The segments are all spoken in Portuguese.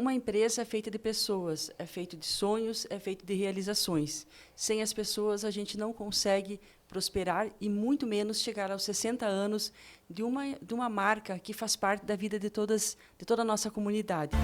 Uma empresa é feita de pessoas, é feito de sonhos, é feito de realizações. Sem as pessoas, a gente não consegue prosperar e muito menos chegar aos 60 anos de uma marca que faz parte da vida de toda a nossa comunidade.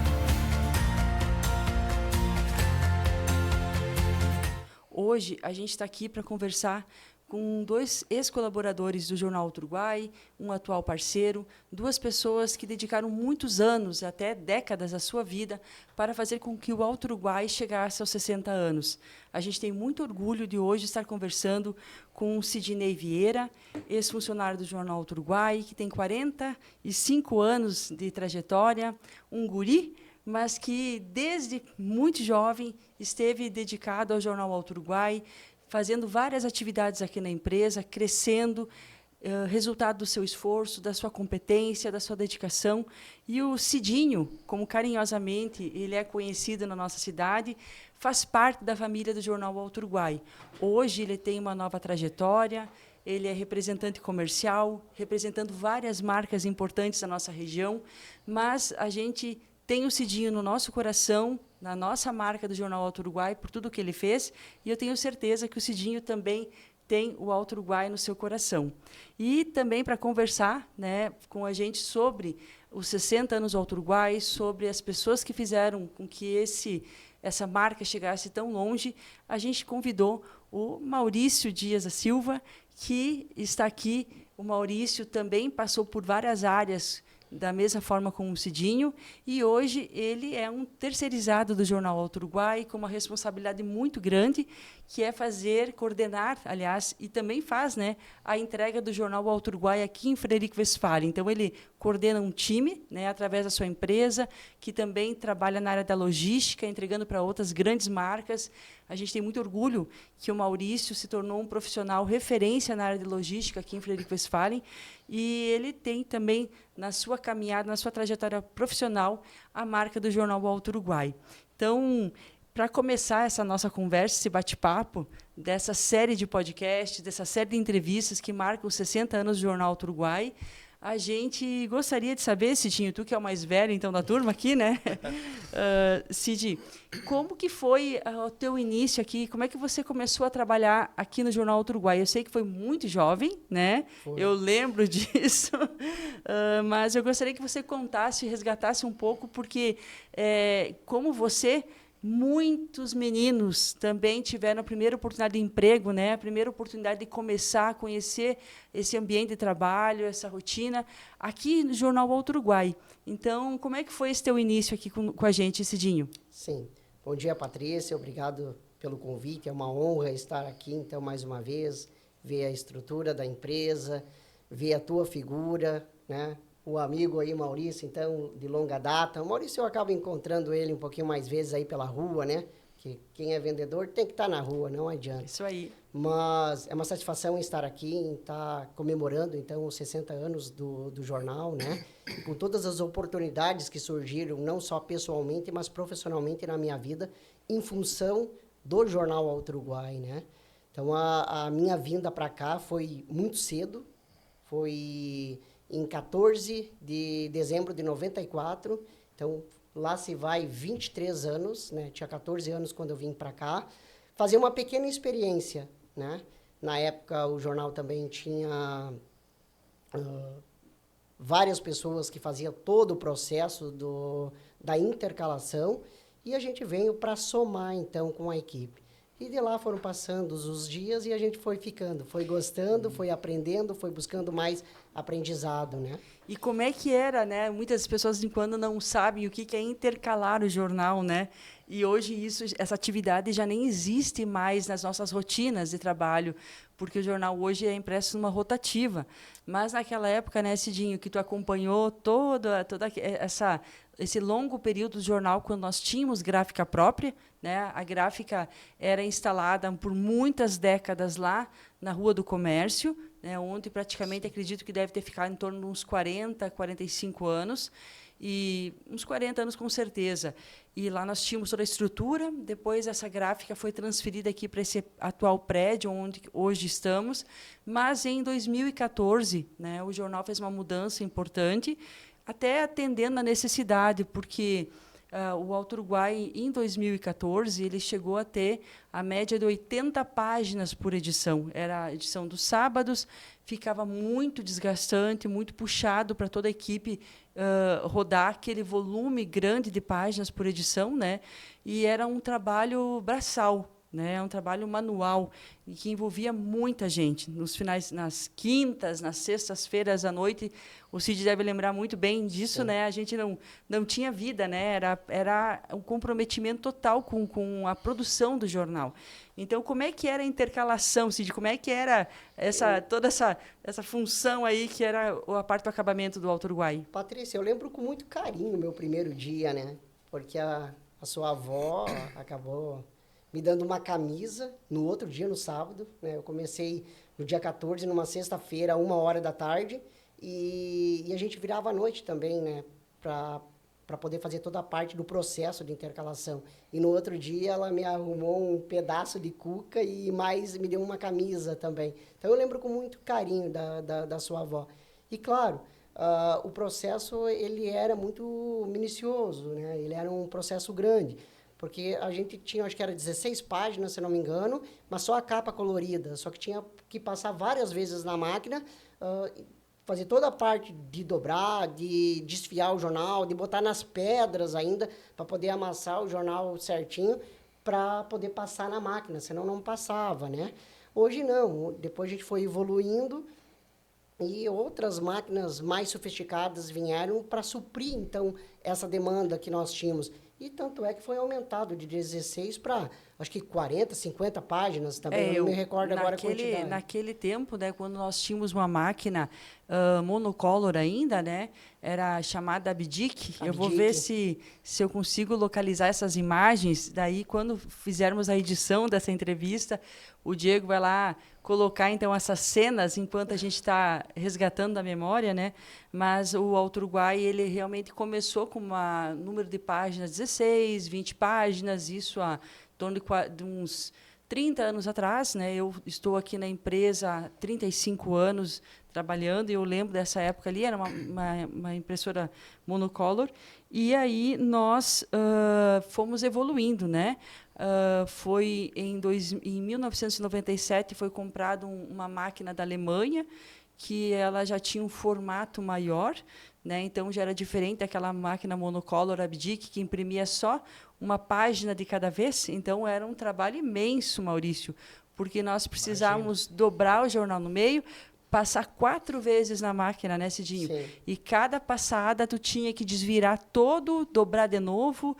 Hoje, a gente está aqui para conversar com 2 ex-colaboradores do Jornal Alto Uruguai, um atual parceiro, 2 pessoas que dedicaram muitos anos, até décadas, da sua vida para fazer com que o Alto Uruguai chegasse aos 60 anos. A gente tem muito orgulho de hoje estar conversando com o Sidney Vieira, ex-funcionário do Jornal Alto Uruguai, que tem 45 anos de trajetória, um guri, mas que, desde muito jovem, esteve dedicado ao Jornal Alto Uruguai, fazendo várias atividades aqui na empresa, crescendo, resultado do seu esforço, da sua competência, da sua dedicação. E o Cidinho, como carinhosamente ele é conhecido na nossa cidade, faz parte da família do Jornal Alto Uruguai. Hoje ele tem uma nova trajetória, ele é representante comercial, representando várias marcas importantes da nossa região, mas a gente tem o Cidinho no nosso coração, na nossa marca do Jornal Alto Uruguai, por tudo que ele fez, e eu tenho certeza que o Cidinho também tem o Alto Uruguai no seu coração. E também para conversar, né, com a gente sobre os 60 anos do Alto Uruguai, sobre as pessoas que fizeram com que essa marca chegasse tão longe, a gente convidou o Maurício Dias da Silva, que está aqui. O Maurício também passou por várias áreas, da mesma forma como o Cidinho, e hoje ele é um terceirizado do Jornal Alto Uruguai, com uma responsabilidade muito grande, que é coordenar, aliás, e também faz, né, a entrega do Jornal Alto Uruguai aqui em Frederico Westphalen. Então, ele coordena um time, né, através da sua empresa, que também trabalha na área da logística, entregando para outras grandes marcas. A gente tem muito orgulho que o Maurício se tornou um profissional referência na área de logística aqui em Frederico Westphalen, e ele tem também, na sua caminhada, na sua trajetória profissional, a marca do Jornal Alto Uruguai. Então, para começar essa nossa conversa, esse bate-papo, dessa série de podcasts, dessa série de entrevistas que marcam os 60 anos do Jornal Alto Uruguai, a gente gostaria de saber, Cidinho, tu que é o mais velho então da turma aqui, né? Cid, como que foi o teu início aqui? Como é que você começou a trabalhar aqui no Jornal Alto Uruguai? Eu sei que foi muito jovem, né? Foi. Eu lembro disso, mas eu gostaria que você contasse e resgatasse um pouco, porque como você, muitos meninos também tiveram a primeira oportunidade de emprego, né? A primeira oportunidade de começar a conhecer esse ambiente de trabalho, essa rotina, aqui no Jornal Alto Uruguai. Então, como é que foi esse teu início aqui com a gente, Cidinho? Sim. Bom dia, Patrícia. Obrigado pelo convite. É uma honra estar aqui, então, mais uma vez, ver a estrutura da empresa, ver a tua figura, né? O amigo aí, Maurício, então, de longa data. O Maurício, eu acabo encontrando ele um pouquinho mais vezes aí pela rua, né? Que quem é vendedor tem que estar na rua, não adianta. Isso aí. Mas é uma satisfação estar aqui, estar comemorando, então, os 60 anos do jornal, né? E com todas as oportunidades que surgiram, não só pessoalmente, mas profissionalmente na minha vida, em função do Jornal Alto Uruguai, né? Então, a minha vinda para cá foi muito cedo, foi em 14 de dezembro de 94, então lá se vai 23 anos, né? Tinha 14 anos quando eu vim para cá, fazer uma pequena experiência, né? Na época o jornal também tinha várias pessoas que faziam todo o processo da intercalação, e a gente veio para somar então com a equipe. E de lá foram passando os dias e a gente foi ficando, foi gostando, foi aprendendo, foi buscando mais aprendizado, né? E como é que era, né? Muitas pessoas, de quando, não sabem o que é intercalar o jornal, né? E hoje essa atividade já nem existe mais nas nossas rotinas de trabalho, porque o jornal hoje é impresso numa rotativa. Mas naquela época, né, Cidinho, que tu acompanhou toda esse longo período do jornal, quando nós tínhamos gráfica própria, né? A gráfica era instalada por muitas décadas lá na Rua do Comércio, né, onde praticamente acredito que deve ter ficado em torno de uns 40, 45 anos, e uns 40 anos com certeza. E lá nós tínhamos toda a estrutura, depois essa gráfica foi transferida aqui para esse atual prédio, onde hoje estamos, mas em 2014, né, o jornal fez uma mudança importante, até atendendo a necessidade, porque o Alto Uruguai, em 2014, ele chegou a ter a média de 80 páginas por edição. Era a edição dos sábados, ficava muito desgastante, muito puxado para toda a equipe rodar aquele volume grande de páginas por edição, né? E era um trabalho braçal, né? Um trabalho manual e que envolvia muita gente. Nos finais, nas quintas, nas sextas-feiras à noite, o Cid deve lembrar muito bem disso, Sim. né? A gente não tinha vida, né? Era um comprometimento total com a produção do jornal. Então, como é que era a intercalação, Cid? Como é que era toda essa função aí que era a parte do acabamento do Alto Uruguai? Patrícia, eu lembro com muito carinho o meu primeiro dia, né? Porque a sua avó acabou me dando uma camisa no outro dia, no sábado, né? Eu comecei no dia 14, numa sexta-feira, 1h da tarde, e a gente virava à noite também, né? Para poder fazer toda a parte do processo de intercalação. E no outro dia ela me arrumou um pedaço de cuca e mais me deu uma camisa também. Então eu lembro com muito carinho da sua avó. E claro, o processo ele era muito minucioso, né? Ele era um processo grande, porque a gente tinha, acho que era 16 páginas, se não me engano, mas só a capa colorida, só que tinha que passar várias vezes na máquina, fazer toda a parte de dobrar, de desfiar o jornal, de botar nas pedras ainda, para poder amassar o jornal certinho, para poder passar na máquina, senão não passava, né? Hoje não, depois a gente foi evoluindo e outras máquinas mais sofisticadas vieram para suprir, então, essa demanda que nós tínhamos. E tanto é que foi aumentado de 16 para, acho que 40, 50 páginas também, eu não me recordo agora a quantidade. Naquele tempo, né, quando nós tínhamos uma máquina monocolor ainda, né, era chamada Abdic. Eu vou ver se eu consigo localizar essas imagens. Daí, quando fizermos a edição dessa entrevista, o Diego vai lá colocar, então, essas cenas enquanto a gente está resgatando da memória, né? Mas o Alto Uruguai, ele realmente começou com um número de páginas 16, 20 páginas, isso há em torno de uns 30 anos atrás, né? Eu estou aqui na empresa há 35 anos trabalhando, e eu lembro dessa época ali, era uma impressora monocolor, e aí nós fomos evoluindo, né? Foi em 1997 foi comprada uma máquina da Alemanha, que ela já tinha um formato maior, né? Então já era diferente daquela máquina monocolor Abdic, que imprimia só uma página de cada vez. Então era um trabalho imenso, Maurício, porque nós precisávamos dobrar o jornal no meio, passar 4 vezes na máquina, né, Cidinho? Sim. E cada passada tu tinha que desvirar todo, dobrar de novo,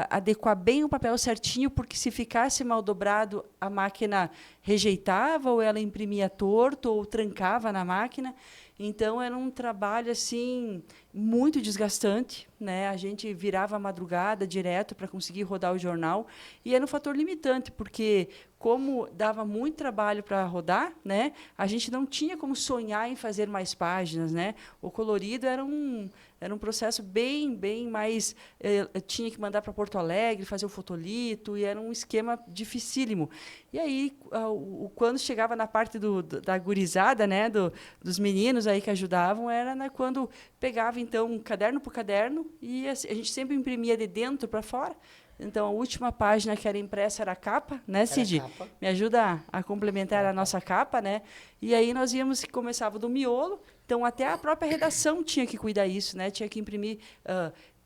adequar bem o papel certinho, porque se ficasse mal dobrado, a máquina rejeitava, ou ela imprimia torto, ou trancava na máquina. Então, era um trabalho assim muito desgastante, né? A gente virava a madrugada direto para conseguir rodar o jornal, e era um fator limitante, porque como dava muito trabalho para rodar, né? A gente não tinha como sonhar em fazer mais páginas, né? O colorido era um processo bem mais... tinha que mandar para Porto Alegre, fazer o fotolito, e era um esquema dificílimo. E aí, quando chegava na parte da gurizada, né, dos meninos aí que ajudavam, era, né, quando pegava, então, caderno por caderno, e a gente sempre imprimia de dentro para fora. Então, a última página que era impressa era a capa, né, Cid? Me ajuda a complementar a nossa capa, né? E aí nós íamos, começava do miolo, então até a própria redação tinha que cuidar isso, né? Tinha que imprimir,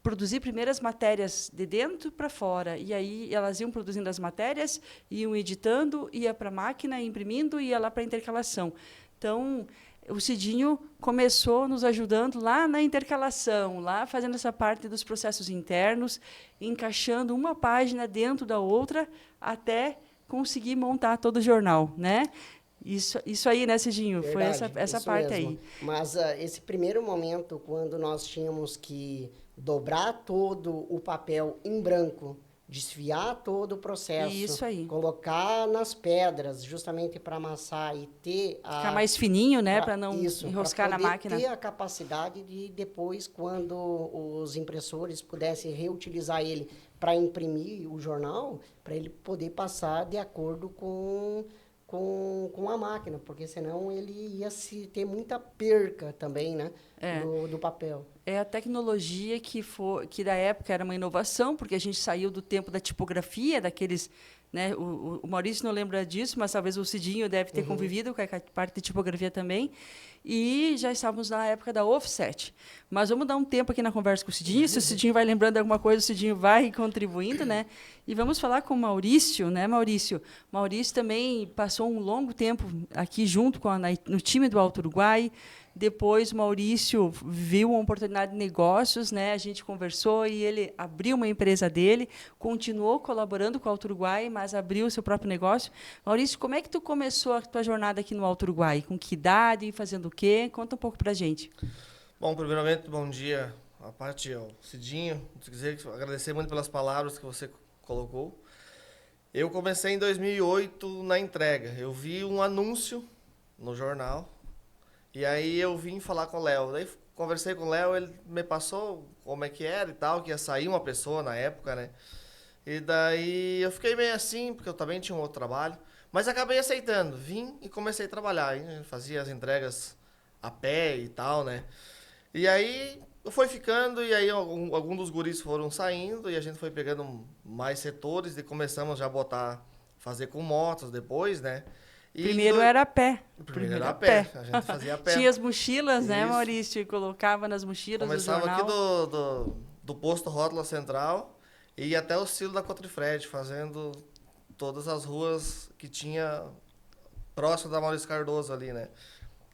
produzir primeiras matérias de dentro para fora, e aí elas iam produzindo as matérias, iam editando, ia para a máquina, imprimindo, e ia lá para a intercalação. Então, o Cidinho começou nos ajudando lá na intercalação, lá fazendo essa parte dos processos internos, encaixando uma página dentro da outra, até conseguir montar todo o jornal, né? Isso aí, né, Cidinho? Verdade, foi essa isso parte mesmo. aí. Mas esse primeiro momento, quando nós tínhamos que dobrar todo o papel em branco, desfiar todo o processo, Isso aí. colocar nas pedras, justamente para amassar e ter Ficar mais fininho, né, para não enroscar na poder máquina. ter a capacidade de depois, quando os impressores pudessem reutilizar ele para imprimir o jornal, para ele poder passar de acordo com com a máquina, porque senão ele ia ter muita perca também, né? Do papel. É a tecnologia que da época era uma inovação, porque a gente saiu do tempo da tipografia, daqueles, né? O Maurício não lembra disso, mas talvez o Cidinho deve ter convivido com a parte de tipografia também. E já estávamos na época da offset. Mas vamos dar um tempo aqui na conversa com o Cidinho. Se o Cidinho vai lembrando de alguma coisa, o Cidinho vai contribuindo, né? E vamos falar com o Maurício, né, Maurício? Maurício também passou um longo tempo aqui junto no time do Alto Uruguai. Depois, o Maurício viu uma oportunidade de negócios, né? A gente conversou e ele abriu uma empresa dele, continuou colaborando com o Alto Uruguai, mas abriu o seu próprio negócio. Maurício, como é que tu começou a tua jornada aqui no Alto Uruguai? Com que idade? Fazendo o quê? Conta um pouco para a gente. Bom, primeiramente, bom dia à parte ao Cidinho. Agradecer muito pelas palavras que você colocou. Eu comecei em 2008 na entrega. Eu vi um anúncio no jornal. E aí eu vim falar com o Léo. Daí conversei com o Léo, ele me passou como é que era e tal, que ia sair uma pessoa na época, né? E daí eu fiquei meio assim, porque eu também tinha um outro trabalho. Mas acabei aceitando. Vim e comecei a trabalhar. Fazia as entregas a pé e tal, né? E aí foi ficando, e aí alguns dos guris foram saindo, e a gente foi pegando mais setores, e começamos já a fazer com motos depois, né? Primeiro era a pé. Primeiro era a pé. A gente fazia a pé. Tinha as mochilas, Isso. né, Maurício? E colocava nas mochilas do jornal. Começava aqui do posto Rótula Central e ia até o Silo da Cotrifred, fazendo todas as ruas que tinha próximo da Maurício Cardoso ali, né?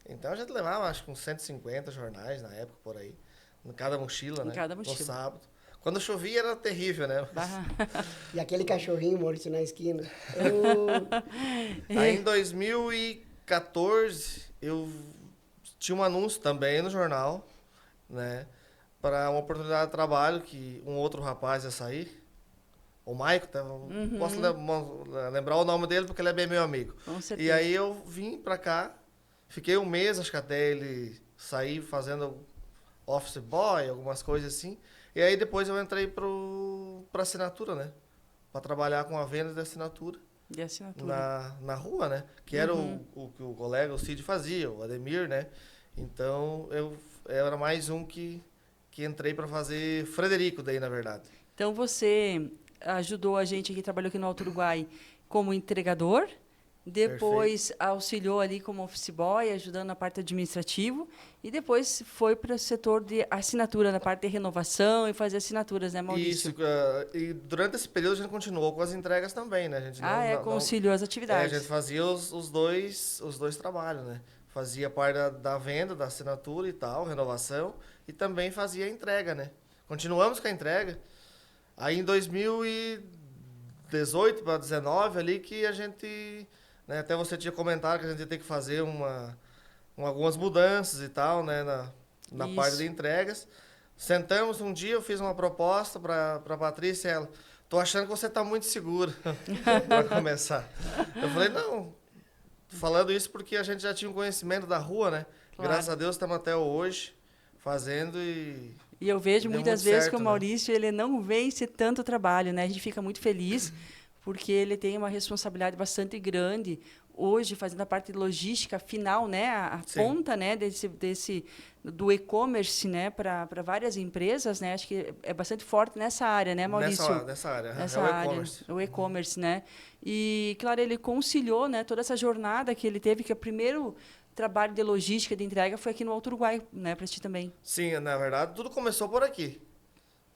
Então a gente levava, acho que uns 150 jornais na época, por aí. Em cada mochila, né? Cada mochila. No sábado. Quando chovia era terrível, né? E aquele cachorrinho, Maurício, na esquina. Aí em 2014, eu tinha um anúncio também no jornal, né? Para uma oportunidade de trabalho que um outro rapaz ia sair. O Maico, posso lembrar o nome dele porque ele é bem meu amigo. Com certeza. E aí eu vim pra cá, fiquei um mês, acho que até ele sair fazendo office boy, algumas coisas assim. E aí depois eu entrei pra assinatura, né? Pra trabalhar com a venda de assinatura. De assinatura. Na rua, né? Que era o que o colega, o Cid, fazia, o Ademir, né? Então eu era mais um que entrei para fazer Frederico daí, na verdade. Então você ajudou a gente aqui, trabalhou aqui no Alto Uruguai como entregador, depois Perfeito. auxiliou ali como office boy, ajudando na parte administrativa, e depois foi para o setor de assinatura, na parte de renovação e fazer assinaturas, né, Maurício? Isso, e durante esse período a gente continuou com as entregas também, né? A gente conciliou as atividades. A gente fazia os dois trabalhos, né? Fazia parte da venda, da assinatura e tal, renovação, e também fazia a entrega, né? Continuamos com a entrega. Aí em 2018 para 2019 ali que a gente, né, até você tinha comentado que a gente ia ter que fazer algumas mudanças e tal, né, na parte de entregas. Sentamos um dia, eu fiz uma proposta para Patrícia e ela, tô achando que você tá muito segura para começar. Eu falei, não, falando isso porque a gente já tinha um conhecimento da rua, né? Claro. Graças a Deus estamos até hoje fazendo E eu vejo muitas vezes que o Maurício, ele não vence tanto trabalho, né? A gente fica muito feliz porque ele tem uma responsabilidade bastante grande hoje, fazendo a parte de logística final, né? A ponta, né? Do e-commerce, né? Para várias empresas, né? Acho que é bastante forte nessa área, né, Maurício? Nessa área, nessa é o área, e-commerce. O e-commerce, né? E, claro, ele conciliou, né? Toda essa jornada que ele teve, que o primeiro trabalho de logística, de entrega, foi aqui no Alto Uruguai, né, para ti também. Sim, na verdade, tudo começou por aqui,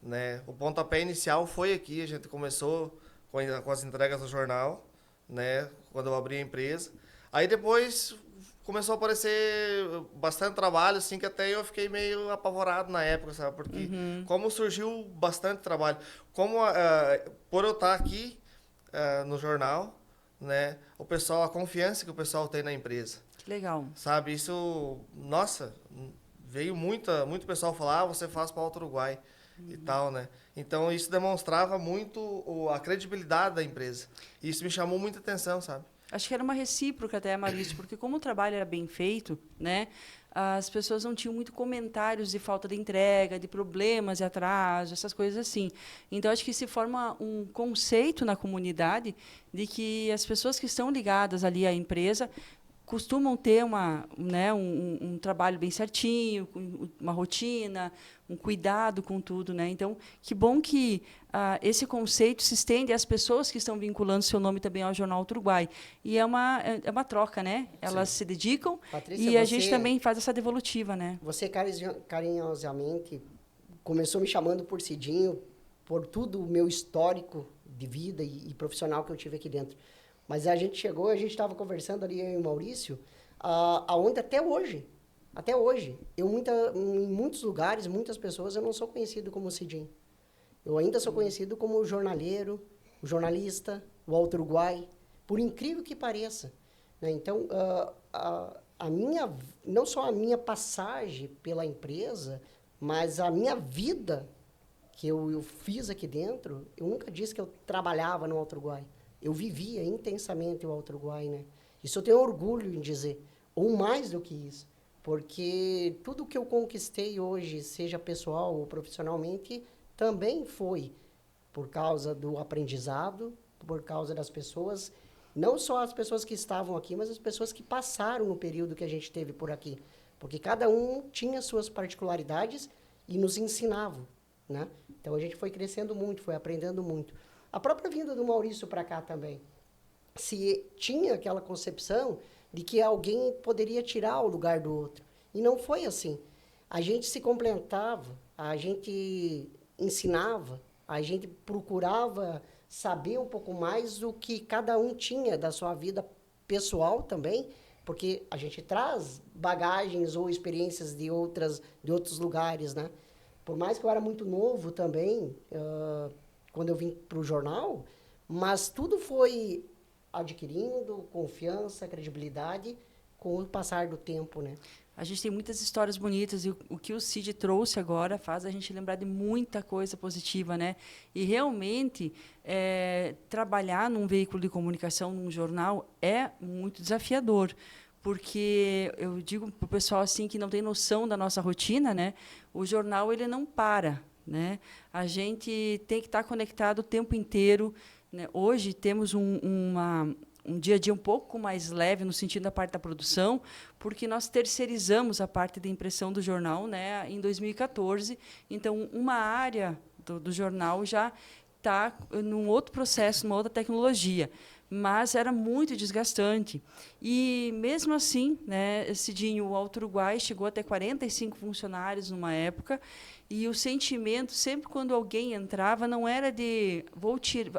né? O pontapé inicial foi aqui, a gente começou com as entregas do jornal, né, quando eu abri a empresa. Aí depois começou a aparecer bastante trabalho, assim, que até eu fiquei meio apavorado na época, sabe? Porque como surgiu bastante trabalho, por eu estar aqui no jornal, né, a confiança que o pessoal tem na empresa. Legal. Sabe, isso, nossa, veio muito pessoal falar, você faz para o Alto Uruguai e tal, né? Então, isso demonstrava muito a credibilidade da empresa. E isso me chamou muita atenção, sabe? Acho que era uma recíproca até, Maurício, porque como o trabalho era bem feito, né? as pessoas não tinham muito comentários de falta de entrega, de problemas de atraso, essas coisas assim. Então, acho que se forma um conceito na comunidade de que as pessoas que estão ligadas ali à empresa costumam ter um trabalho bem certinho, uma rotina, um cuidado com tudo, né? Então, que bom que esse conceito se estende às pessoas que estão vinculando seu nome também ao Jornal Alto Uruguai. E é uma troca, né? Elas se dedicam, Patrícia, e a gente também faz essa devolutiva, né? Você carinhosamente começou me chamando por Cidinho, por tudo o meu histórico de vida e profissional que eu tive aqui dentro. Mas a gente estava conversando ali, eu e o Maurício, aonde até hoje, em muitos lugares, muitas pessoas, eu não sou conhecido como Cidinho. Eu ainda sou conhecido como o jornaleiro, o jornalista, o Alto Uruguai, por incrível que pareça. Né? Então, não só a minha passagem pela empresa, mas a minha vida que eu fiz aqui dentro, eu nunca disse que eu trabalhava no Alto Uruguai. Eu vivia intensamente o Alto Uruguai, né? Isso eu tenho orgulho em dizer, ou mais do que isso, porque tudo que eu conquistei hoje, seja pessoal ou profissionalmente, também foi por causa do aprendizado, por causa das pessoas, não só as pessoas que estavam aqui, mas as pessoas que passaram no período que a gente teve por aqui, porque cada um tinha suas particularidades e nos ensinava, né? Então a gente foi crescendo muito, foi aprendendo muito. A própria vinda do Maurício para cá também. Se tinha aquela concepção de que alguém poderia tirar o lugar do outro. E não foi assim. A gente se complementava, a gente ensinava, a gente procurava saber um pouco mais o que cada um tinha da sua vida pessoal também, porque a gente traz bagagens ou experiências de outros lugares, né? Por mais que eu era muito novo também, quando eu vim para o jornal, mas tudo foi adquirindo confiança, credibilidade com o passar do tempo, né? A gente tem muitas histórias bonitas, e o que o Cid trouxe agora faz a gente lembrar de muita coisa positiva, né? E realmente trabalhar num veículo de comunicação, num jornal, é muito desafiador, porque eu digo para o pessoal assim que não tem noção da nossa rotina, né? O jornal ele não para, né? A gente tem que estar conectado o tempo inteiro, né? Hoje temos um dia a dia um pouco mais leve no sentido da parte da produção, porque nós terceirizamos a parte de impressão do jornal, né, em 2014. Então, uma área do jornal já está num outro processo, numa outra tecnologia. Mas era muito desgastante. E, mesmo assim, né, Cidinho, o Alto Uruguai chegou até 45 funcionários numa época, e o sentimento, sempre quando alguém entrava, não era de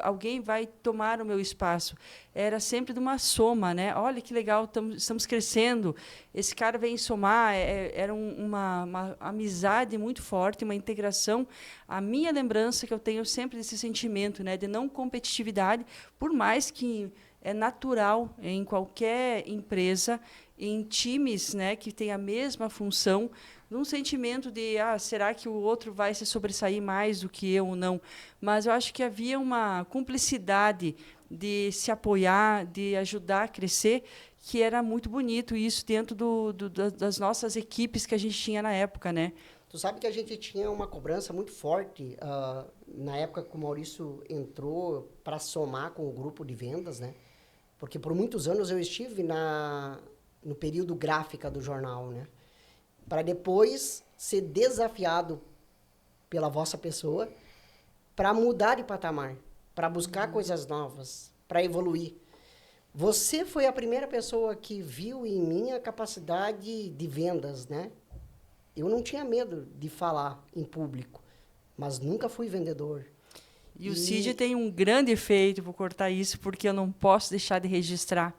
alguém vai tomar o meu espaço. Era sempre de uma soma, né? Olha que legal, estamos crescendo. Esse cara vem somar. Era uma amizade muito forte, uma integração. A minha lembrança que eu tenho sempre desse sentimento, né, de não competitividade, por mais que é natural em qualquer empresa, em times, né, que têm a mesma função, num sentimento de será que o outro vai se sobressair mais do que eu ou não? Mas eu acho que havia uma cumplicidade de se apoiar, de ajudar a crescer, que era muito bonito, isso dentro das nossas equipes que a gente tinha na época, né? Tu sabe que a gente tinha uma cobrança muito forte na época que o Maurício entrou para somar com o grupo de vendas, né? Porque por muitos anos eu estive no período gráfica do jornal, né? Para depois ser desafiado pela vossa pessoa para mudar de patamar, para buscar coisas novas, para evoluir. Você foi a primeira pessoa que viu em mim a capacidade de vendas, né? Eu não tinha medo de falar em público, mas nunca fui vendedor. E o Cid tem um grande efeito, vou cortar isso, porque eu não posso deixar de registrar,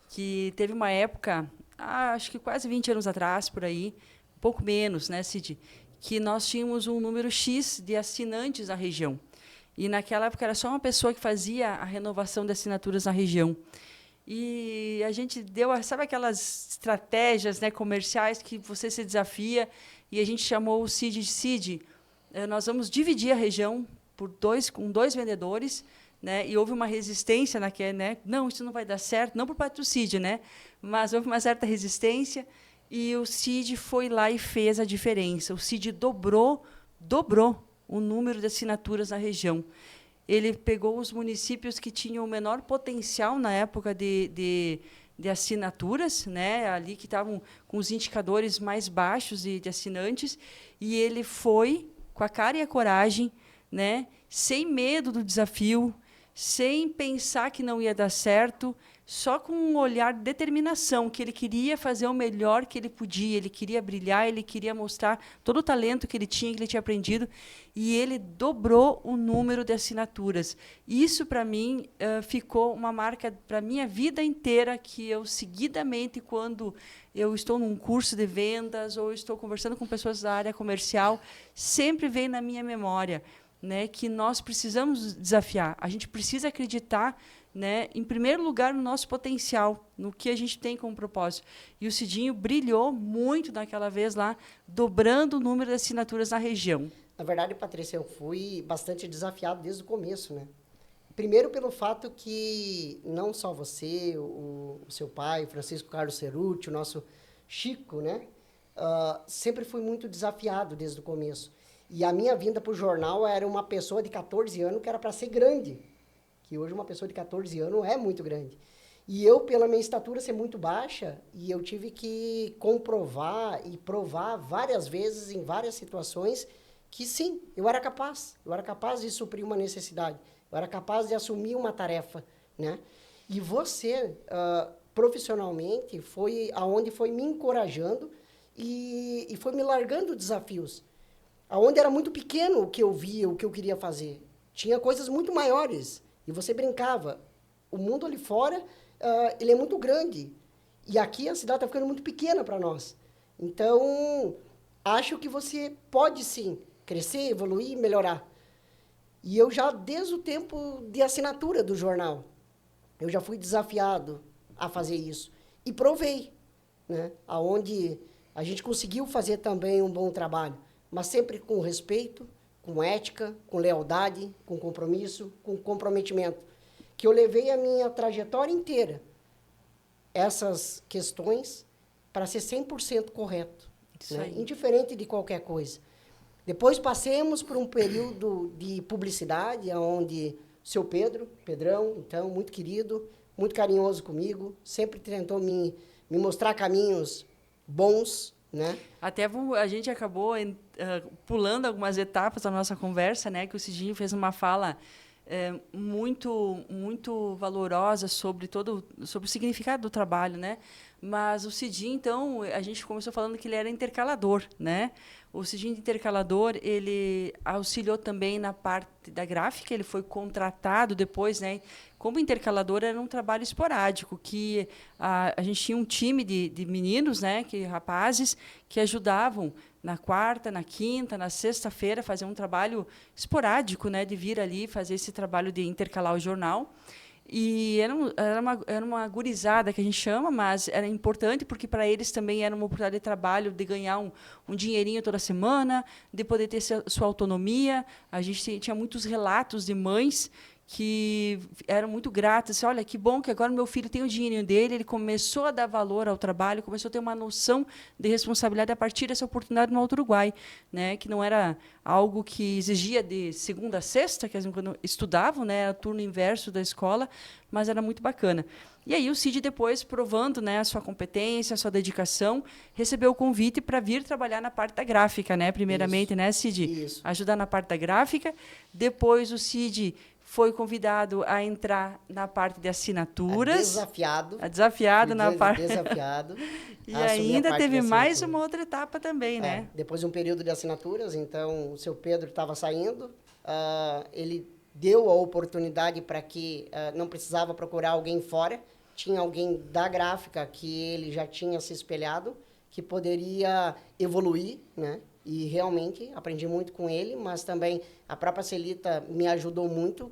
que teve uma época, acho que quase 20 anos atrás, por aí, um pouco menos, né, Cid, que nós tínhamos um número X de assinantes na região. E, naquela época, era só uma pessoa que fazia a renovação de assinaturas na região. E a gente sabe aquelas estratégias, né, comerciais que você se desafia, e a gente chamou o Cid de Cid, nós vamos dividir a região com dois vendedores, né, e houve uma resistência naquele, né, não, isso não vai dar certo, não por parte do Cid, né, mas houve uma certa resistência, E o Cid foi lá e fez a diferença. O Cid dobrou o número de assinaturas na região. Ele pegou os municípios que tinham o menor potencial na época de assinaturas, né, ali que estavam com os indicadores mais baixos de assinantes, e ele foi com a cara e a coragem, né, sem medo do desafio, sem pensar que não ia dar certo, só com um olhar de determinação, que ele queria fazer o melhor que ele podia, ele queria brilhar, ele queria mostrar todo o talento que ele tinha aprendido, e ele dobrou o número de assinaturas. Isso, para mim, ficou uma marca para a minha vida inteira, que eu, seguidamente, quando eu estou num curso de vendas ou estou conversando com pessoas da área comercial, sempre vem na minha memória, né, que nós precisamos desafiar, a gente precisa acreditar, né, em primeiro lugar, no nosso potencial, no que a gente tem como propósito. E o Cidinho brilhou muito naquela vez lá, dobrando o número de assinaturas na região. Na verdade, Patrícia, eu fui bastante desafiado desde o começo, né? Primeiro pelo fato que não só você, o seu pai, Francisco Carlos Ceruti, o nosso Chico, né? Sempre fui muito desafiado desde o começo. E a minha vinda para o jornal era uma pessoa de 14 anos que era para ser grande. Que hoje uma pessoa de 14 anos é muito grande. E eu, pela minha estatura ser muito baixa, e eu tive que comprovar e provar várias vezes, em várias situações, que sim, eu era capaz. Eu era capaz de suprir uma necessidade. Eu era capaz de assumir uma tarefa, né? E você, profissionalmente, foi aonde foi me encorajando e foi me largando desafios. Aonde era muito pequeno o que eu via, o que eu queria fazer. Tinha coisas muito maiores. E você brincava. O mundo ali fora, ele é muito grande. E aqui a cidade está ficando muito pequena para nós. Então, acho que você pode, sim, crescer, evoluir, melhorar. E eu já, desde o tempo de assinatura do jornal, eu já fui desafiado a fazer isso. E provei, né? Aonde a gente conseguiu fazer também um bom trabalho, mas sempre com respeito, com ética, com lealdade, com compromisso, com comprometimento. Que eu levei a minha trajetória inteira, essas questões, para ser 100% correto. Né? Indiferente de qualquer coisa. Depois passemos por um período de publicidade, onde o seu Pedrão, então, muito querido, muito carinhoso comigo, sempre tentou me mostrar caminhos bons, né? Até a gente acabou pulando algumas etapas da nossa conversa, né? Que o Cidinho fez uma fala muito valorosa sobre o significado do trabalho, né? Mas o Cidinho, então, a gente começou falando que ele era intercalador, né? O Cidinho intercalador, ele auxiliou também na parte da gráfica, ele foi contratado depois, né? Como intercalador, era um trabalho esporádico, que a gente tinha um time de meninos, né? Rapazes, que ajudavam na quarta, na quinta, na sexta-feira, fazer um trabalho esporádico, né? De vir ali fazer esse trabalho de intercalar o jornal. E era uma gurizada que a gente chama, mas era importante porque para eles também era uma oportunidade de trabalho, de ganhar um dinheirinho toda semana, de poder ter sua autonomia. A gente tinha muitos relatos de mães que eram muito gratas. Olha, que bom que agora meu filho tem o dinheirinho dele, ele começou a dar valor ao trabalho, começou a ter uma noção de responsabilidade a partir dessa oportunidade no Alto Uruguai, né? Que não era algo que exigia de segunda a sexta, que eles quando estudavam, né? Era turno inverso da escola, mas era muito bacana. E aí o Cid, depois, provando, né, a sua competência, a sua dedicação, recebeu o convite para vir trabalhar na parte da gráfica, né? Primeiramente, né, Cid? Isso. Ajudar na parte da gráfica. Depois o Cid foi convidado a entrar na parte de assinaturas. Desafiado na parte. Desafiado. E ainda teve mais uma outra etapa também, né? Depois de um período de assinaturas, então o seu Pedro estava saindo, ele deu a oportunidade para que não precisava procurar alguém fora, tinha alguém da gráfica que ele já tinha se espelhado, que poderia evoluir, né? E realmente aprendi muito com ele, mas também a própria Celita me ajudou muito,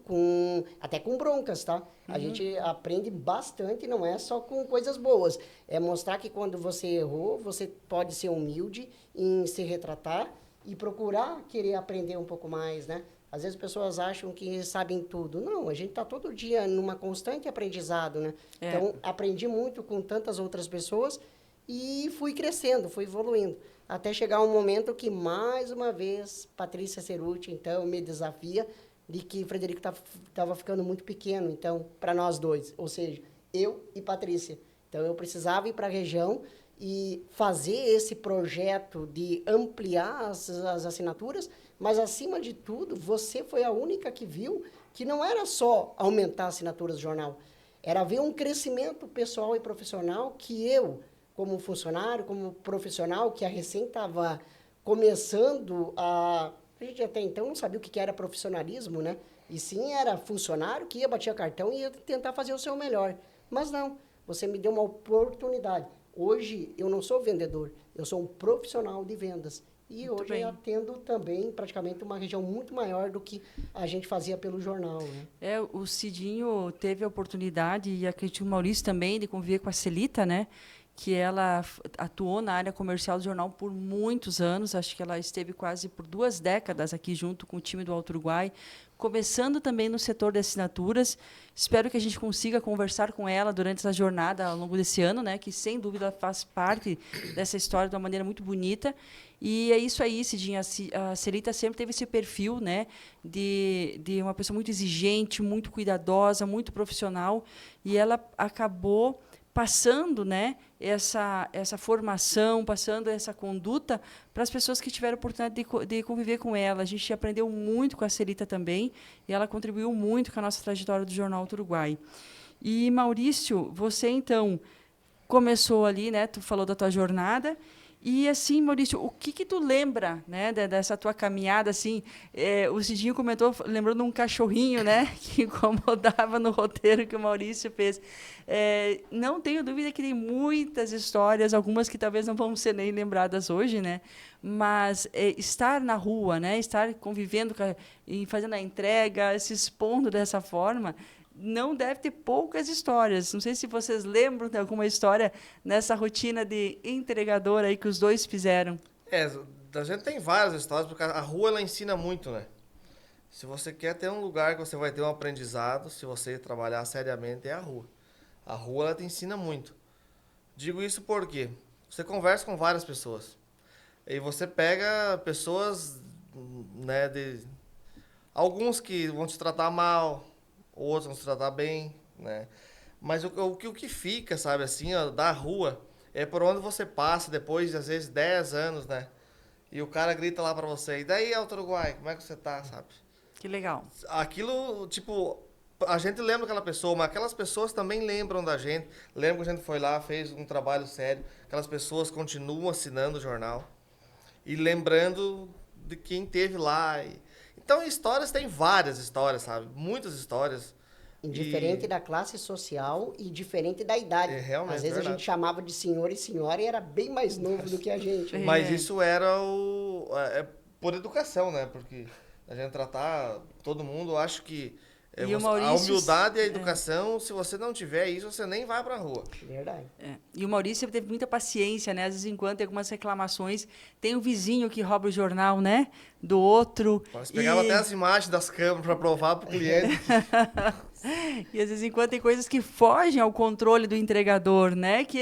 até com broncas, tá? A gente aprende bastante, não é só com coisas boas. É mostrar que quando você errou, você pode ser humilde em se retratar e procurar querer aprender um pouco mais, né? Às vezes as pessoas acham que sabem tudo. Não, a gente está todo dia numa constante aprendizado, né? Então, aprendi muito com tantas outras pessoas e fui crescendo, fui evoluindo. Até chegar um momento que, mais uma vez, Patrícia Cerutti, então, me desafia de que o Frederico estava ficando muito pequeno, então, para nós dois, ou seja, eu e Patrícia. Então, eu precisava ir para a região e fazer esse projeto de ampliar as assinaturas, mas, acima de tudo, você foi a única que viu que não era só aumentar as assinaturas do jornal, era ver um crescimento pessoal e profissional que eu, como funcionário, como profissional, que a recém estava começando a... A gente até então não sabia o que era profissionalismo, né? E sim, era funcionário que ia bater cartão e ia tentar fazer o seu melhor. Mas não, você me deu uma oportunidade. Hoje, eu não sou vendedor, eu sou um profissional de vendas. E Muito hoje bem. eu atendo também praticamente uma região muito maior do que a gente fazia pelo jornal, né? O Cidinho teve a oportunidade, e acredito que o Maurício também, de conviver com a Celita, né? Que ela atuou na área comercial do jornal por muitos anos. Acho que ela esteve quase por 2 décadas aqui junto com o time do Alto Uruguai, começando também no setor de assinaturas. Espero que a gente consiga conversar com ela durante essa jornada ao longo desse ano, né? Que sem dúvida faz parte dessa história de uma maneira muito bonita. E é isso aí, Cidinha. A Celita sempre teve esse perfil, né, de uma pessoa muito exigente, muito cuidadosa, muito profissional. E ela acabou passando, né, essa formação, passando essa conduta para as pessoas que tiveram a oportunidade de conviver com ela. A gente aprendeu muito com a Celita também, e ela contribuiu muito com a nossa trajetória do Jornal Alto Uruguai. E, Maurício, você, então, começou ali, né, tu falou da tua jornada, e, assim, Maurício, o que tu lembra, né, dessa tua caminhada, assim? O Cidinho comentou, lembrando um cachorrinho, né, que incomodava no roteiro que o Maurício fez. Não tenho dúvida que tem muitas histórias, algumas que talvez não vão ser nem lembradas hoje, né? Mas estar na rua, né, estar convivendo e fazendo a entrega, se expondo dessa forma, não deve ter poucas histórias. Não sei se vocês lembram de alguma história nessa rotina de entregador aí que os dois fizeram. A gente tem várias histórias, porque a rua ela ensina muito, né? Se você quer ter um lugar que você vai ter um aprendizado, se você trabalhar seriamente, é a rua. A rua ela te ensina muito. Digo isso porque você conversa com várias pessoas. E você pega pessoas, né, alguns que vão te tratar mal, outros vão te tratar bem, né? Mas o que fica, sabe, assim, ó, da rua, é por onde você passa depois de, às vezes, 10 anos, né? E o cara grita lá pra você, e daí, Alto Uruguai, como é que você tá, sabe? Que legal. Aquilo, tipo, a gente lembra daquela pessoa, mas aquelas pessoas também lembram da gente. Lembra que a gente foi lá, fez um trabalho sério. Aquelas pessoas continuam assinando o jornal e lembrando de quem teve lá. Então, histórias, tem várias histórias, sabe? Muitas histórias. Indiferente da classe social e diferente da idade. Realmente, Às vezes a gente chamava de senhor e senhora e era bem mais novo do que a gente. Né? Mas isso era por educação, né? Porque a gente tratar todo mundo, acho que a humildade e a educação, se você não tiver isso, você nem vai pra rua. Verdade. E o Maurício teve muita paciência, né? Às vezes, enquanto tem algumas reclamações, tem um vizinho que rouba o jornal, né? Do outro. Nós pegava até as imagens das câmeras para provar pro cliente. E às vezes, enquanto tem coisas que fogem ao controle do entregador, né? Que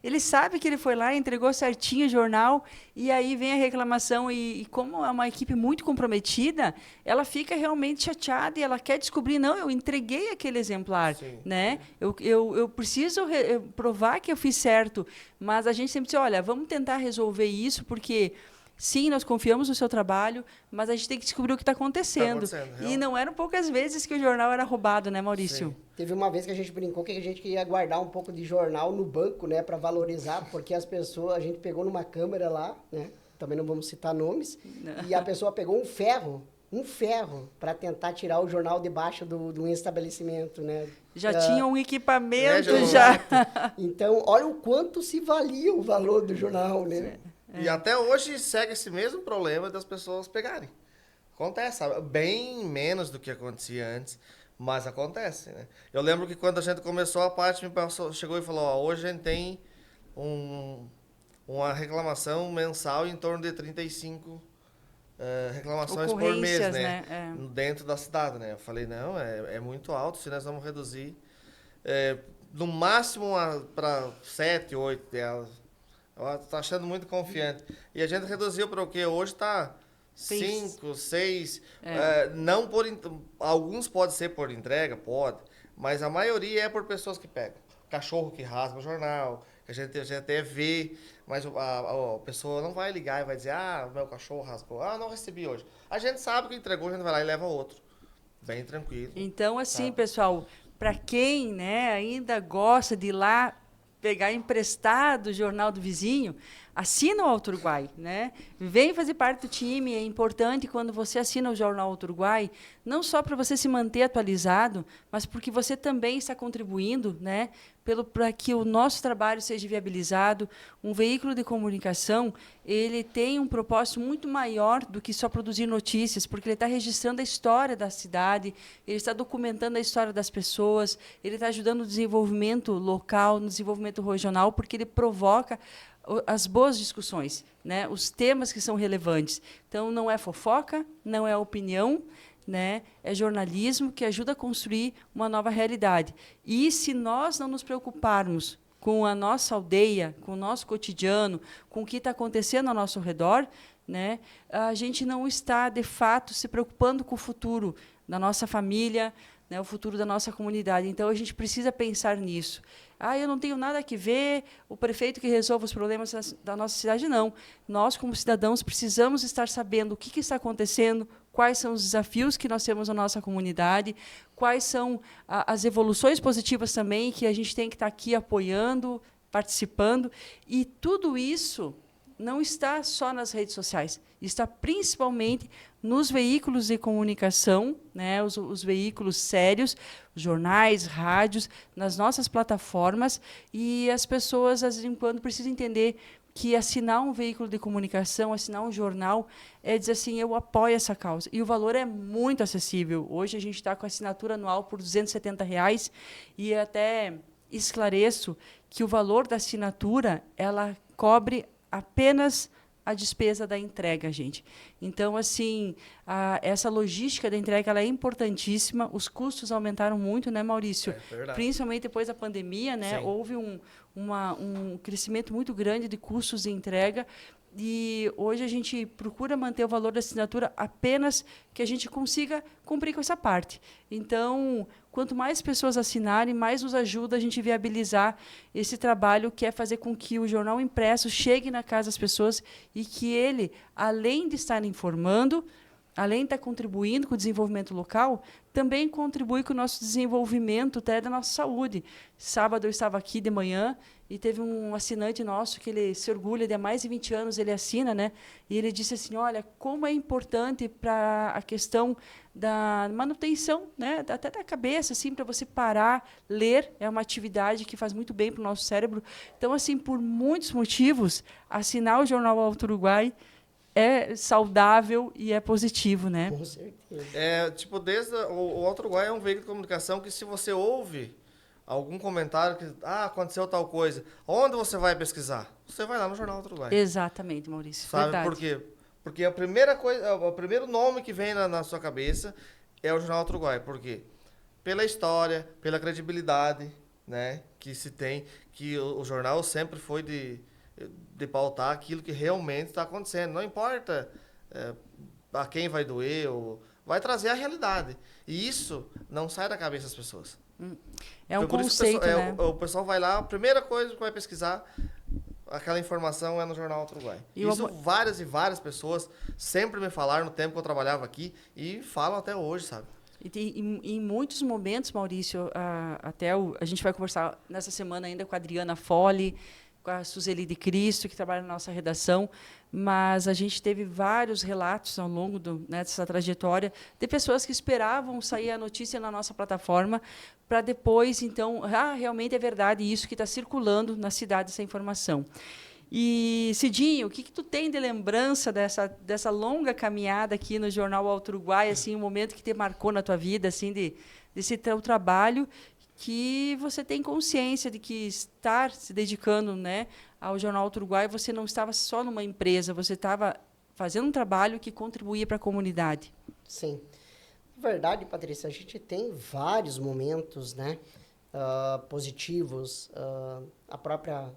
ele sabe que ele foi lá, entregou certinho o jornal, e aí vem a reclamação. E como é uma equipe muito comprometida, ela fica realmente chateada e ela quer descobrir, não, eu entreguei aquele exemplar, Sim. né? Eu preciso provar que eu fiz certo. Mas a gente sempre diz, olha, vamos tentar resolver isso, porque... Sim, nós confiamos no seu trabalho, mas a gente tem que descobrir o que está acontecendo. E não eram poucas vezes que o jornal era roubado, né, Maurício? Sim. Teve uma vez que a gente brincou que a gente queria guardar um pouco de jornal no banco, né, para valorizar, porque as pessoas, a gente pegou numa câmera lá, né, também não vamos citar nomes, e a pessoa pegou um ferro para tentar tirar o jornal debaixo do estabelecimento, né? Já tinha um equipamento, já. Então, olha o quanto se valia o valor do jornal, né? E até hoje segue esse mesmo problema das pessoas pegarem. Acontece, sabe? Bem menos do que acontecia antes, mas acontece, né? Eu lembro que quando a gente começou a parte, chegou e falou, ó, hoje a gente tem uma reclamação mensal em torno de 35 reclamações por mês, né? Dentro da cidade, né? Eu falei, não, é muito alto, se nós vamos reduzir no máximo para 7, 8 delas. Tá achando muito confiante. E a gente reduziu para o quê? Hoje está 5, 6. Não por... Alguns pode ser por entrega, pode. Mas a maioria é por pessoas que pegam. Cachorro que rasga o jornal, que a gente até vê, mas a pessoa não vai ligar e vai dizer, meu cachorro rasgou. Não recebi hoje. A gente sabe que entregou, a gente vai lá e leva outro. Bem tranquilo. Então, assim, sabe? pessoal, para quem, né, ainda gosta de ir lá pegar emprestado o jornal do vizinho, assina o Alto Uruguai, né? Vem fazer parte do time. É importante quando você assina o Jornal Alto Uruguai, não só para você se manter atualizado, mas porque você também está contribuindo, né, para que o nosso trabalho seja viabilizado. Um veículo de comunicação, ele tem um propósito muito maior do que só produzir notícias, porque ele está registrando a história da cidade, ele está documentando a história das pessoas, ele está ajudando no desenvolvimento local, no desenvolvimento regional, porque ele provoca as boas discussões, né? Os temas que são relevantes. Então, não é fofoca, não é opinião, né? É jornalismo que ajuda a construir uma nova realidade. E se nós não nos preocuparmos com a nossa aldeia, com o nosso cotidiano, com o que está acontecendo ao nosso redor, né? A gente não está, de fato, se preocupando com o futuro da nossa família, né, o futuro da nossa comunidade. Então, a gente precisa pensar nisso. Eu não tenho nada que ver, o prefeito que resolve os problemas da nossa cidade, não. Nós, como cidadãos, precisamos estar sabendo o que está acontecendo, quais são os desafios que nós temos na nossa comunidade, quais são as evoluções positivas também que a gente tem que estar aqui apoiando, participando. E tudo isso não está só nas redes sociais, está principalmente nos veículos de comunicação, né, os veículos sérios, jornais, rádios, nas nossas plataformas, e as pessoas, às vezes, quando precisam entender que assinar um veículo de comunicação, assinar um jornal, é dizer assim, eu apoio essa causa. E o valor é muito acessível. Hoje a gente está com a assinatura anual por R$270, e até esclareço que o valor da assinatura ela cobre apenas a despesa da entrega, gente. Então, assim, essa logística da entrega ela é importantíssima. Os custos aumentaram muito, né, Maurício? É verdade. Principalmente depois da pandemia, né? Sim. Houve um crescimento muito grande de custos de entrega. E hoje a gente procura manter o valor da assinatura apenas que a gente consiga cumprir com essa parte. Então, quanto mais pessoas assinarem, mais nos ajuda a gente viabilizar esse trabalho, que é fazer com que o jornal impresso chegue na casa das pessoas e que ele, além de estar informando, além de estar contribuindo com o desenvolvimento local, também contribui com o nosso desenvolvimento até da nossa saúde. Sábado eu estava aqui de manhã e teve um assinante nosso que ele se orgulha de há mais de 20 anos, ele assina, né? E ele disse assim, olha, como é importante para a questão da manutenção, né? Até da cabeça, assim, para você parar, ler, é uma atividade que faz muito bem para o nosso cérebro. Então, assim, por muitos motivos, assinar o Jornal Alto Uruguai é saudável e é positivo, né? Com certeza. Desde o Alto Uruguai é um veículo de comunicação que, se você ouve algum comentário que aconteceu tal coisa, onde você vai pesquisar? Você vai lá no Jornal Alto Uruguai. Exatamente, Maurício. Sabe Verdade. por quê? Porque a primeira coisa, o primeiro nome que vem na sua cabeça é o Jornal Alto Uruguai. Por quê? Pela história, pela credibilidade, né, que se tem, que o jornal sempre foi de pautar aquilo que realmente está acontecendo. Não importa a quem vai doer, vai trazer a realidade. E isso não sai da cabeça das pessoas. É um Por isso conceito, que né? o pessoal vai lá, a primeira coisa que vai pesquisar, aquela informação é no Jornal Alto Uruguai. Isso várias e várias pessoas sempre me falaram no tempo que eu trabalhava aqui e falam até hoje, sabe? E em muitos momentos, Maurício, a gente vai conversar nessa semana ainda com a Adriana Fole, com a Suzeli de Cristo, que trabalha na nossa redação, mas a gente teve vários relatos ao longo dessa trajetória de pessoas que esperavam sair a notícia na nossa plataforma para depois, então, realmente é verdade isso que está circulando na cidade, essa informação. E, Cidinho, o que tu tem de lembrança dessa longa caminhada aqui no Jornal Alto Uruguai, assim, um momento que te marcou na tua vida, assim, desse teu trabalho, que você tem consciência de que estar se dedicando, né, ao Jornal Alto Uruguai, você não estava só numa empresa, você estava fazendo um trabalho que contribuía para a comunidade. Sim. Na verdade, Patrícia, a gente tem vários momentos, né, positivos. A própria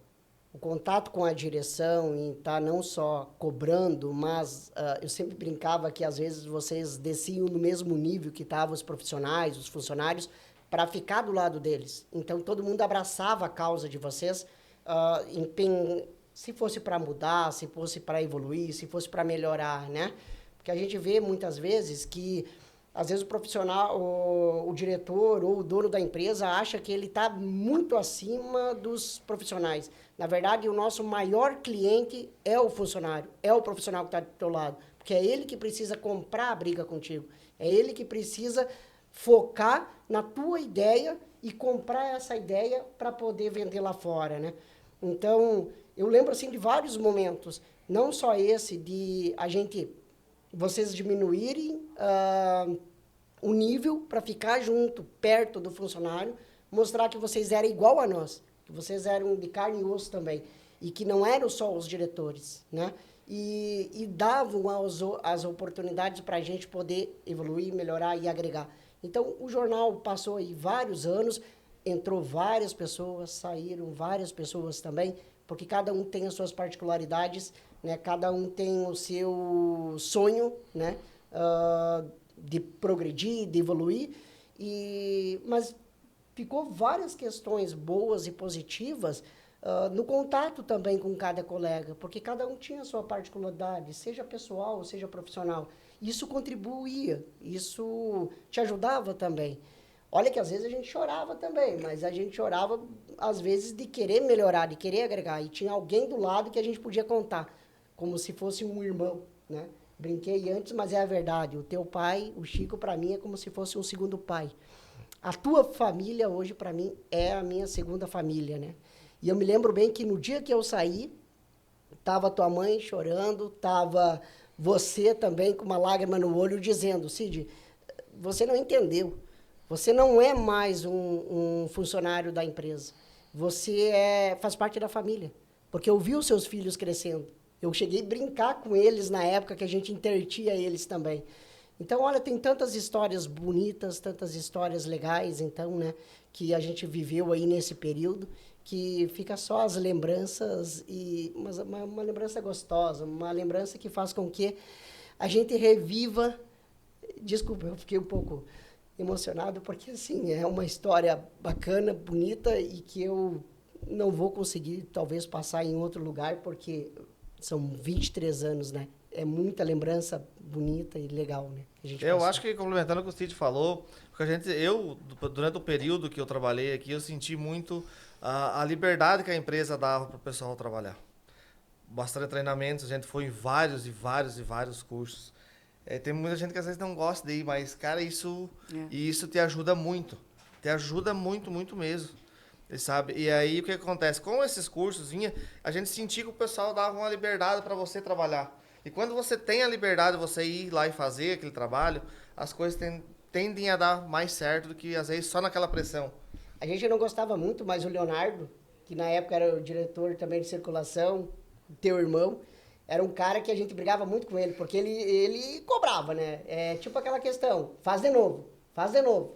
o contato com a direção e estar não só cobrando, mas eu sempre brincava que às vezes vocês desciam no mesmo nível que estavam os profissionais, os funcionários, para ficar do lado deles. Então, todo mundo abraçava a causa de vocês, se fosse para mudar, se fosse para evoluir, se fosse para melhorar, né? Porque a gente vê muitas vezes que às vezes o profissional, o diretor ou o dono da empresa acha que ele está muito acima dos profissionais. Na verdade, o nosso maior cliente é o funcionário, é o profissional que está do teu lado. Porque é ele que precisa comprar a briga contigo. É ele que precisa focar na tua ideia e comprar essa ideia para poder vender lá fora, né? Então, eu lembro assim de vários momentos, não só esse de vocês diminuírem o nível para ficar junto, perto do funcionário, mostrar que vocês eram igual a nós, que vocês eram de carne e osso também, e que não eram só os diretores, né? E davam as oportunidades para a gente poder evoluir, melhorar e agregar. Então, o jornal passou aí vários anos, entrou várias pessoas, saíram várias pessoas também, porque cada um tem as suas particularidades, né? Cada um tem o seu sonho, né? De progredir, de evoluir, mas ficou várias questões boas e positivas no contato também com cada colega, porque cada um tinha a sua particularidade, seja pessoal, seja profissional. Isso contribuía, isso te ajudava também. Olha que às vezes a gente chorava também, mas a gente chorava às vezes de querer melhorar, de querer agregar, e tinha alguém do lado que a gente podia contar, como se fosse um irmão, né? Brinquei antes, mas é a verdade. O teu pai, o Chico, para mim, é como se fosse um segundo pai. A tua família, hoje, para mim, é a minha segunda família, né? E eu me lembro bem que no dia que eu saí, tava tua mãe chorando, tava você também com uma lágrima no olho, dizendo, Cid, você não entendeu. Você não é mais um funcionário da empresa. Você faz parte da família. Porque eu vi os seus filhos crescendo. Eu cheguei a brincar com eles na época que a gente intertia eles também. Então, olha, tem tantas histórias bonitas, tantas histórias legais, então, né, que a gente viveu aí nesse período, que fica só as lembranças, mas uma lembrança gostosa, uma lembrança que faz com que a gente reviva. Desculpa, eu fiquei um pouco emocionado, porque, assim, é uma história bacana, bonita, e que eu não vou conseguir, talvez, passar em outro lugar, porque são 23 anos, né? É muita lembrança bonita e legal, né? Eu acho que, complementando o que o Cid falou, porque durante o período que eu trabalhei aqui, eu senti muito a liberdade que a empresa dava para o pessoal trabalhar. Bastante treinamentos, a gente foi em vários e vários e vários cursos. Tem muita gente que às vezes não gosta de ir, mas, cara, isso te ajuda muito. Te ajuda muito, muito mesmo. Sabe? E aí o que acontece? Com esses cursos, a gente sentia que o pessoal dava uma liberdade para você trabalhar. E quando você tem a liberdade de você ir lá e fazer aquele trabalho, as coisas tendem a dar mais certo do que às vezes só naquela pressão. A gente não gostava muito, mas o Leonardo, que na época era o diretor também de circulação, teu irmão, era um cara que a gente brigava muito com ele, porque ele cobrava, né? É tipo aquela questão, faz de novo.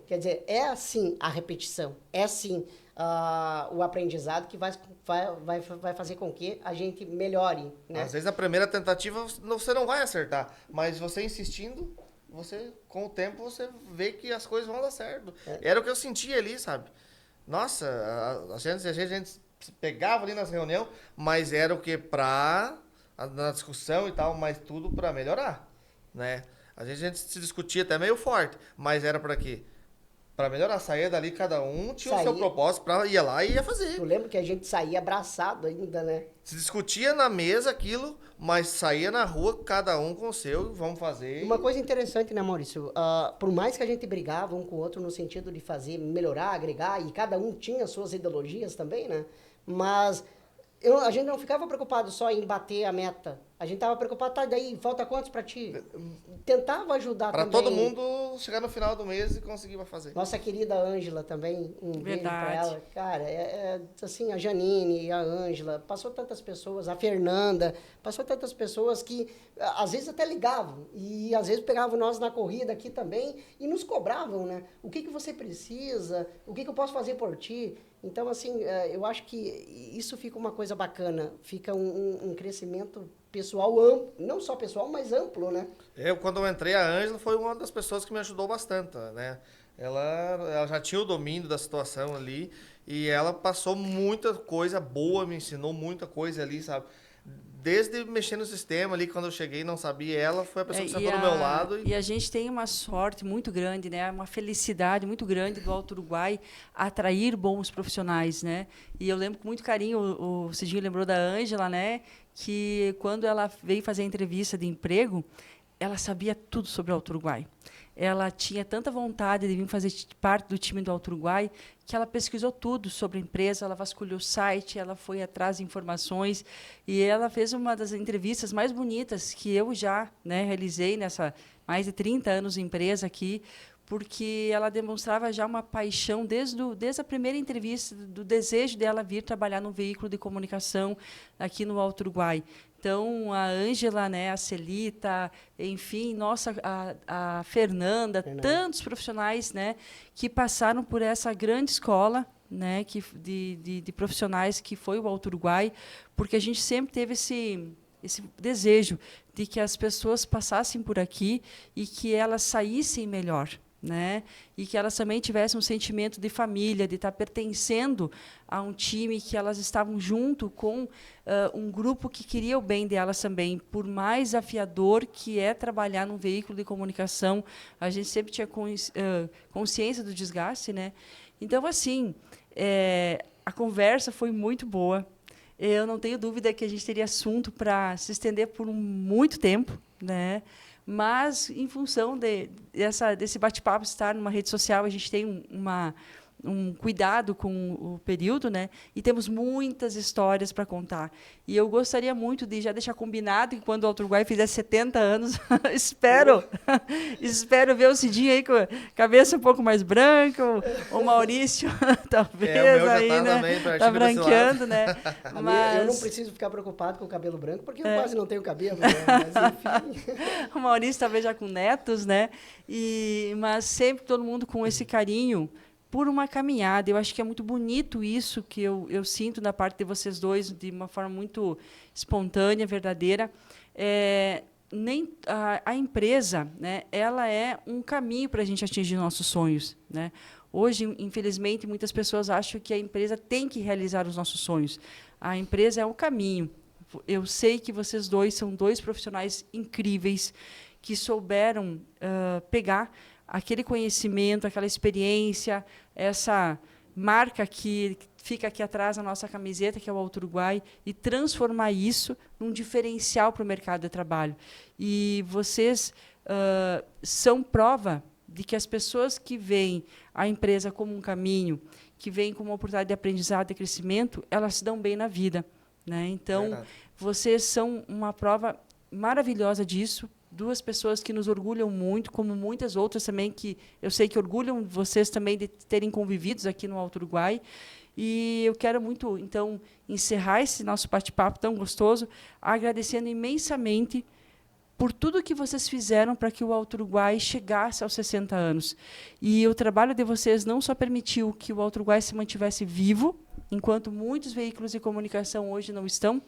Quer dizer, é assim a repetição, é assim o aprendizado que vai fazer com que a gente melhore, né? Às vezes a primeira tentativa você não vai acertar, mas você insistindo, com o tempo você vê que as coisas vão dar certo. Era o que eu sentia ali, sabe? Nossa, a gente se pegava ali nas reuniões, mas era o que na discussão e tal, mas tudo para melhorar, né? Às vezes a gente se discutia até meio forte, mas era para quê? Para melhorar, saía dali, cada um tinha o seu propósito, ia lá e ia fazer. Tu lembra que a gente saía abraçado ainda, né? Se discutia na mesa aquilo, mas saía na rua, cada um com o seu, vamos fazer. Uma coisa interessante, né, Maurício? Por mais que a gente brigava um com o outro no sentido de fazer, melhorar, agregar, e cada um tinha suas ideologias também, né? Mas a gente não ficava preocupado só em bater a meta A gente tava preocupado, tá, daí falta quantos para ti? Tentava ajudar Para também. todo mundo chegar no final do mês e conseguir fazer. Nossa querida Ângela também, um beijo para ela. Cara, assim, a Janine, a Ângela, passou tantas pessoas, a Fernanda, passou tantas pessoas que às vezes até ligavam e às vezes pegavam nós na corrida aqui também e nos cobravam, né? O que você precisa? O que eu posso fazer por ti? Então, assim, eu acho que isso fica uma coisa bacana, fica um crescimento pessoal amplo, não só pessoal, mas amplo, né? Quando eu entrei, a Ângela foi uma das pessoas que me ajudou bastante, né? Ela já tinha o domínio da situação ali e ela passou muita coisa boa, me ensinou muita coisa ali, sabe? Desde mexer no sistema ali, quando eu cheguei não sabia, ela foi a pessoa que sentou do meu lado. E a gente tem uma sorte muito grande, né? Uma felicidade muito grande do Alto Uruguai atrair bons profissionais, né? E eu lembro com muito carinho, o Cidinho lembrou da Ângela, né? Que quando ela veio fazer a entrevista de emprego, ela sabia tudo sobre o Alto Uruguai. Ela tinha tanta vontade de vir fazer parte do time do Alto Uruguai que ela pesquisou tudo sobre a empresa, ela vasculhou o site, ela foi atrás de informações e ela fez uma das entrevistas mais bonitas que eu já, né, realizei nessa mais de 30 anos de empresa aqui, porque ela demonstrava já uma paixão desde a primeira entrevista, do desejo dela vir trabalhar num veículo de comunicação aqui no Alto Uruguai. Então, a Ângela, né, a Celita, enfim, nossa, a Fernanda, tantos profissionais, né, que passaram por essa grande escola, né, de profissionais que foi o Alto Uruguai, porque a gente sempre teve esse desejo de que as pessoas passassem por aqui e que elas saíssem melhor, né? E que elas também tivessem um sentimento de família, de estar pertencendo a um time, que elas estavam junto com um grupo que queria o bem delas também. Por mais afiador que é trabalhar num veículo de comunicação, a gente sempre tinha consciência do desgaste, né? Então, assim, a conversa foi muito boa. Eu não tenho dúvida que a gente teria assunto para se estender por muito tempo, né? Mas, em função desse bate-papo estar numa rede social, a gente tem um cuidado com o período, né? E temos muitas histórias para contar. E eu gostaria muito de já deixar combinado que, quando o Alto Uruguai fizer 70 anos, espero ver o Cidinho aí com a cabeça um pouco mais branca, o Maurício, talvez, o meu já aí, tá né? Também, Tá branqueando, né? Mas eu não preciso ficar preocupado com o cabelo branco, porque eu quase não tenho cabelo, né? Mas, enfim. O Maurício talvez já com netos, né? Mas sempre todo mundo com esse carinho por uma caminhada. Eu acho que é muito bonito isso que eu sinto da parte de vocês dois, de uma forma muito espontânea, verdadeira. A empresa, né, ela é um caminho para a gente atingir nossos sonhos, né? Hoje, infelizmente, muitas pessoas acham que a empresa tem que realizar os nossos sonhos. A empresa é o caminho. Eu sei que vocês dois são dois profissionais incríveis que souberam pegar aquele conhecimento, aquela experiência, essa marca que fica aqui atrás na nossa camiseta, que é o Alto Uruguai, e transformar isso num diferencial para o mercado de trabalho. E vocês são prova de que as pessoas que veem a empresa como um caminho, que veem como uma oportunidade de aprendizado e crescimento, elas se dão bem na vida, né? Então, verdade, vocês são uma prova maravilhosa disso. Duas pessoas que nos orgulham muito, como muitas outras também, que eu sei que orgulham vocês também de terem convividos aqui no Alto Uruguai. E eu quero muito, então, encerrar esse nosso bate-papo tão gostoso, agradecendo imensamente por tudo que vocês fizeram para que o Alto Uruguai chegasse aos 60 anos. E o trabalho de vocês não só permitiu que o Alto Uruguai se mantivesse vivo, enquanto muitos veículos de comunicação hoje não estão,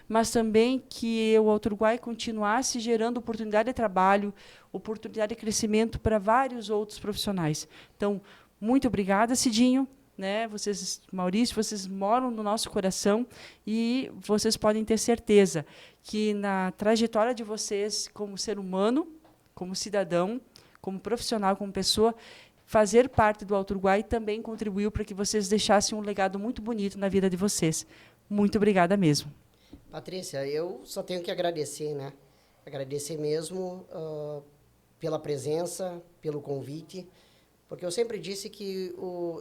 mas também que o Alto Uruguai continuasse gerando oportunidade de trabalho, oportunidade de crescimento para vários outros profissionais. Então, muito obrigada, Cidinho. Né? Vocês, Maurício, vocês moram no nosso coração e vocês podem ter certeza que, na trajetória de vocês como ser humano, como cidadão, como profissional, como pessoa, fazer parte do Alto Uruguai também contribuiu para que vocês deixassem um legado muito bonito na vida de vocês. Muito obrigada mesmo. Patrícia, eu só tenho que agradecer, né? Agradecer mesmo pela presença, pelo convite, porque eu sempre disse que,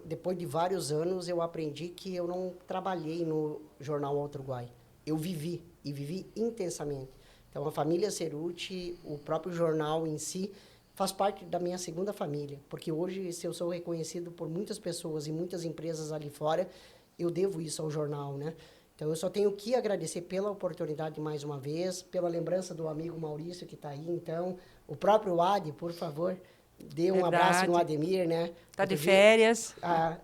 depois de vários anos, eu aprendi que eu não trabalhei no Jornal Alto Uruguai. Eu vivi, e vivi intensamente. Então, a família Cerutti, o próprio jornal em si, faz parte da minha segunda família, porque hoje, se eu sou reconhecido por muitas pessoas e muitas empresas ali fora, eu devo isso ao jornal, né? Então, eu só tenho que agradecer pela oportunidade mais uma vez, pela lembrança do amigo Maurício que está aí. Então, o próprio Adi, por favor, dê um abraço no Ademir, né? Está de férias.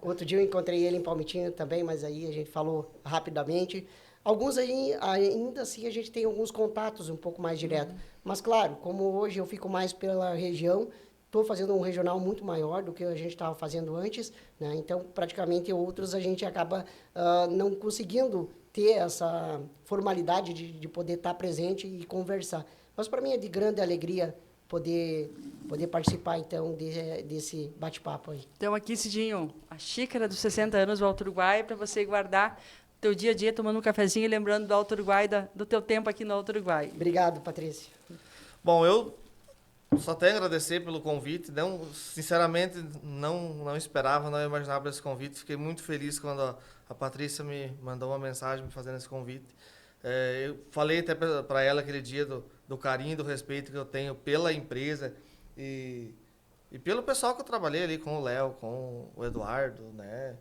Outro dia eu encontrei ele em Palmitinho também, mas aí a gente falou rapidamente. Alguns aí, ainda assim, a gente tem alguns contatos um pouco mais direto. Mas, claro, como hoje eu fico mais pela região, estou fazendo um regional muito maior do que a gente estava fazendo antes, né? Então, praticamente, outros a gente acaba não conseguindo ter essa formalidade de poder estar presente e conversar. Mas, para mim, é de grande alegria poder participar, então, desse bate-papo aí. Então, aqui, Cidinho, a xícara dos 60 anos do Alto Uruguai, para você guardar teu dia a dia, tomando um cafezinho e lembrando do Alto Uruguai, do teu tempo aqui no Alto Uruguai. Obrigado, Patrícia. Bom, eu só tenho a agradecer pelo convite. Não, sinceramente, não esperava, não imaginava esse convite. Fiquei muito feliz quando a Patrícia me mandou uma mensagem me fazendo esse convite. Eu falei até para ela aquele dia do carinho e do respeito que eu tenho pela empresa e pelo pessoal que eu trabalhei ali, com o Léo, com o Eduardo, né?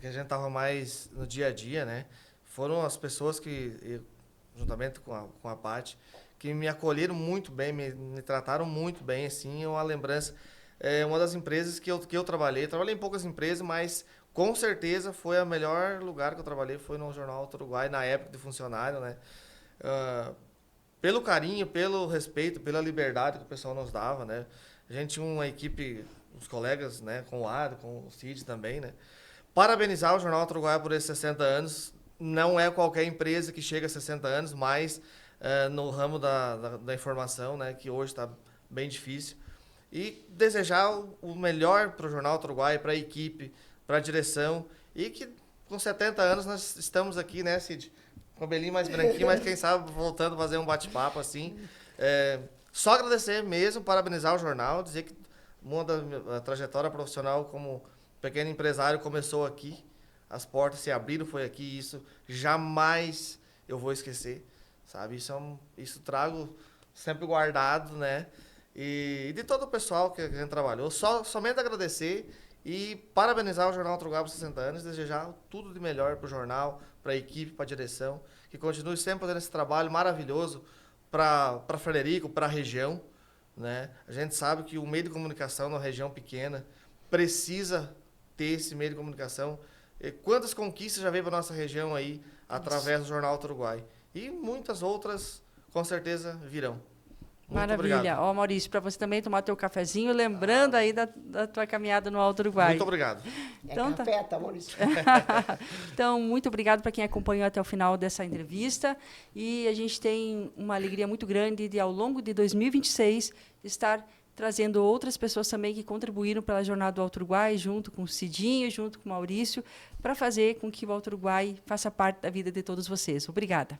Que a gente estava mais no dia a dia, né? Foram as pessoas que, juntamente com a Paty, que me acolheram muito bem, me trataram muito bem, assim, é uma lembrança. É uma das empresas que eu trabalhei em poucas empresas, mas com certeza foi o melhor lugar que eu trabalhei, foi no Jornal Alto Uruguai, na época de funcionário, né? Pelo carinho, pelo respeito, pela liberdade que o pessoal nos dava, né? A gente tinha uma equipe, os colegas, né? Com o Ado, com o Cid também, né? Parabenizar o Jornal Alto Uruguai por esses 60 anos. Não é qualquer empresa que chega a 60 anos, mas no ramo da informação, né, que hoje está bem difícil. E desejar o melhor para o Jornal Alto Uruguai, para a equipe, para a direção. E que com 70 anos nós estamos aqui, né, Cid? Com o cabelinho mais branquinho, mas quem sabe voltando a fazer um bate-papo assim. Só agradecer mesmo, parabenizar o jornal, dizer que a trajetória profissional como pequeno empresário começou aqui, as portas se abriram, foi aqui, e isso jamais eu vou esquecer, sabe? Isso trago sempre guardado, né? E de todo o pessoal que a gente trabalhou, somente agradecer e parabenizar o Jornal Alto Uruguai por 60 anos, desejar tudo de melhor para o jornal, para a equipe, para a direção, que continue sempre fazendo esse trabalho maravilhoso para Frederico, para a região, né? A gente sabe que o meio de comunicação numa região pequena precisa ter esse meio de comunicação. Quantas conquistas já veio para nossa região aí através do Jornal Alto Uruguai? E muitas outras, com certeza, virão. Muito Maravilha. obrigado. Ó, Maurício, para você também tomar teu cafezinho, lembrando aí da tua caminhada no Alto Uruguai. Muito obrigado. Então, café, tá, Maurício? Então, muito obrigado para quem acompanhou até o final dessa entrevista. E a gente tem uma alegria muito grande de, ao longo de 2026, estar trazendo outras pessoas também que contribuíram pela Jornada do Alto Uruguai, junto com o Cidinho, junto com o Maurício, para fazer com que o Alto Uruguai faça parte da vida de todos vocês. Obrigada.